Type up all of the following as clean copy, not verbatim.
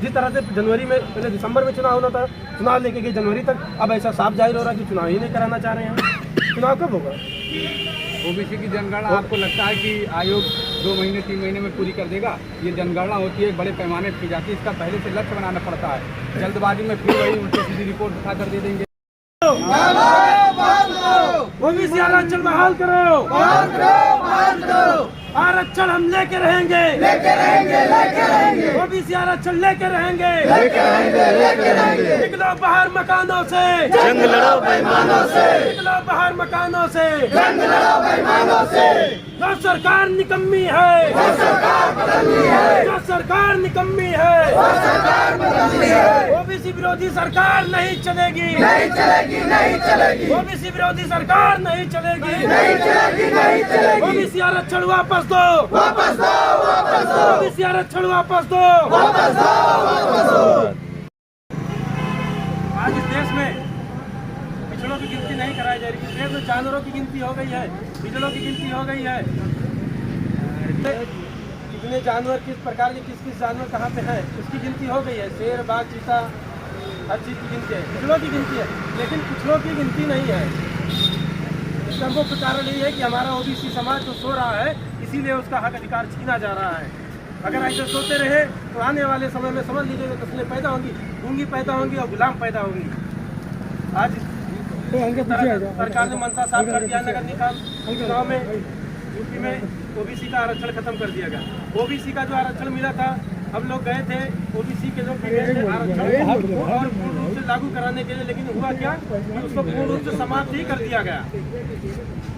जिस तरह से जनवरी में पहले दिसंबर में चुनाव होना था, चुनाव लेके गए जनवरी तक, अब ऐसा साफ जाहिर हो रहा है कि चुनाव ही नहीं कराना चाह रहे हैं। चुनाव कब होगा? ओबीसी की जनगणना आपको लगता है कि आयोग 2 महीने 3 महीने में पूरी कर देगा? ये जनगणना होती है, बड़े पैमाने पर की जाती है, इसका पहले से लक्ष्य बनाना पड़ता है। जल्दबाजी में फिर वही उल्टी सीधी रिपोर्ट उठा कर दे देंगे। ओबीसी आरक्षण बहाल करो, आरक्षण हम लेके रहेंगे, ओबीसी आरक्षण लेके रहेंगे, निकलो बाहर मकानों से, जंग लड़ो बेईमानों से, निकलो बाहर मकानों से, जंग लड़ो बेईमानों से। जो सरकार निकम्मी है, वो सरकार बदलनी है, जो सरकार निकम्मी है, वो सरकार बदलनी है। ओबीसी विरोधी सरकार नहीं चलेगी, नहीं चलेगी, नहीं चलेगी, ओबीसी विरोधी सरकार नहीं चलेगी, नहीं चलेगी, नहीं चलेगी। ओबीसी आरक्षण वापस दो, वापस दो, वापस दो, ओबीसी आरक्षण वापस दो, वापस दो, वापस दो। आज इस देश में पिछड़ों की गिनती नहीं कराई जा रही। इस देश में जानवरों की गिनती हो गई है, बिजलों की गिनती हो गई है। कितने जानवर, किस प्रकार के किस जानवर कहाँ पे हैं, उसकी गिनती हो गई है। शेर, बाघ, चीता, हर चीज़ की गिनती है, पिछड़ों की गिनती है, लेकिन पिछड़ों की गिनती नहीं है। इसका मुख्य कारण यही है कि हमारा ओबीसी समाज जो सो रहा है, इसीलिए उसका हक अधिकार छीना जा रहा है। अगर ऐसे सोते रहे तो आने वाले समय में समझ लीजिएगा नस्लें पैदा होंगी, गूंगी पैदा होंगी और गुलाम पैदा होंगी। आज सरकार ने मनसा साफ कर दिया, नगर निकाय चुनाव में यूपी में ओबीसी का आरक्षण खत्म कर दिया गया। ओबीसी का जो आरक्षण मिला था, हम लोग गए थे, ओबीसी के लोग गए थे आरक्षण और पूर्ण रूप से लागू कराने के लिए, लेकिन हुआ क्या कि उसको पूर्ण रूप से समाप्त ही कर दिया गया।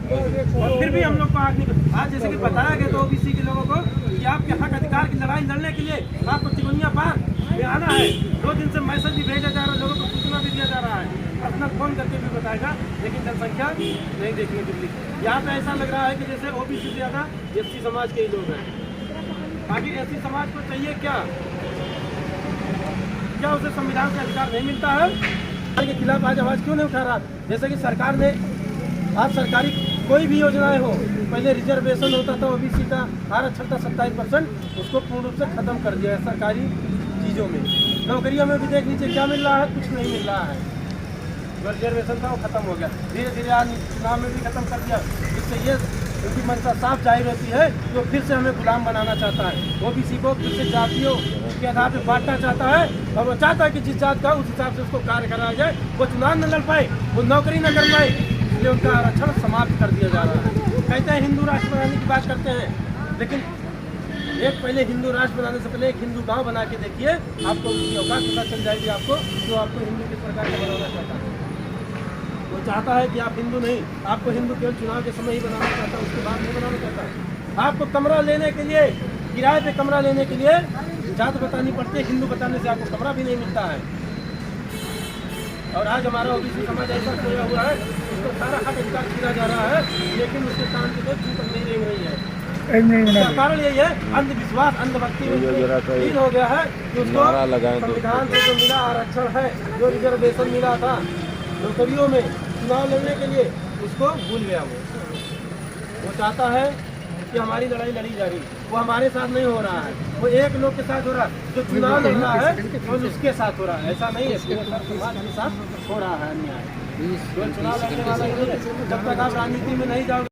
और फिर भी हम लोग को आज जैसे कि बताया गया तो ओबीसी के लोगों को कि आपके हक अधिकार की लड़ाई लड़ने के लिए आपको तिगुनिया पार में आना है। 2 दिन से मैसेज भी भेजा जा रहा है, लोगों को सूचना भी दिया जा रहा है, अपना फोन करके भी बताएगा, लेकिन जनसंख्या नहीं देखने को मिली। यहाँ पे ऐसा लग रहा है कि जैसे ओबीसी से ज़्यादा एससी समाज के ही लोग हैं। बाकी एससी समाज को चाहिए क्या उसे संविधान से अधिकार नहीं मिलता है? के खिलाफ आज आवाज क्यों नहीं उठा रहा? जैसे कि सरकार ने आज सरकारी कोई भी योजनाएं हो, पहले रिजर्वेशन होता था, ओबीसी का आरक्षण था 27%, उसको पूर्ण रूप से खत्म कर दिया है सरकारी चीज़ों में। नौकरियों में भी देख लीजिए क्या मिल रहा है, कुछ नहीं मिल रहा है। जो रिजर्वेशन था वो खत्म हो गया, धीरे धीरे आज चुनाव में भी खत्म कर दिया। जिससे ये उनकी मंशा साफ जाहिर होती है कि वो फिर से हमें गुलाम बनाना चाहता है, ओबीसी को फिर से जातियों के आधार पर बांटना चाहता है, और वो चाहता है कि जिस जात का उस हिसाब से उसको कार्य कराया जाए, वो चुनाव न लड़ पाए, वो नौकरी न कर पाए, इसलिए उनका आरक्षण समाप्त कर दिया जा रहा है। कहते हैं हिंदू राष्ट्र बनाने की बात करते हैं, लेकिन एक पहले हिंदू राष्ट्र बनाने से पहले एक हिंदू गांव बना के देखिए, आपको उसकी औकात पता चल जाएगी आपको, जो आपको हिंदू किस प्रकार का बनाना चाहता है। वो चाहता है कि आप हिंदू नहीं, आपको हिंदू केवल चुनाव के समय ही बनाना चाहता है, उसके बाद नहीं बनाना चाहता। आपको कमरा लेने के लिए, किराए पे कमरा लेने के लिए जात बतानी पड़ती है, हिंदू बताने से आपको कमरा भी नहीं मिलता है। और आज हमारा ओबीसी समाज ऐसा खोया हुआ है, उसको सारा हक अधिकार छीना जा रहा है, लेकिन उसके काम के लिए चूक नहीं रेंग रही है। इसका कारण यही है, अंधविश्वास, अंधभक्ति में हो गया है कि उसको संविधान से जो मिला आरक्षण है, जो रिजर्वेशन मिला था नौकरियों में चुनाव लड़ने के लिए, उसको भूल गया। वो चाहता है कि हमारी लड़ाई लड़ी जा रही, वो हमारे साथ नहीं हो रहा है, वो एक लोग के साथ हो रहा है, जो चुनाव लड़ रहा है वो उसके साथ हो रहा है। ऐसा नहीं है, पूरे समाज के साथ हो रहा है अन्याय। जो चुनाव लड़ने वाला, जब तक आप राजनीति में नहीं जाओगे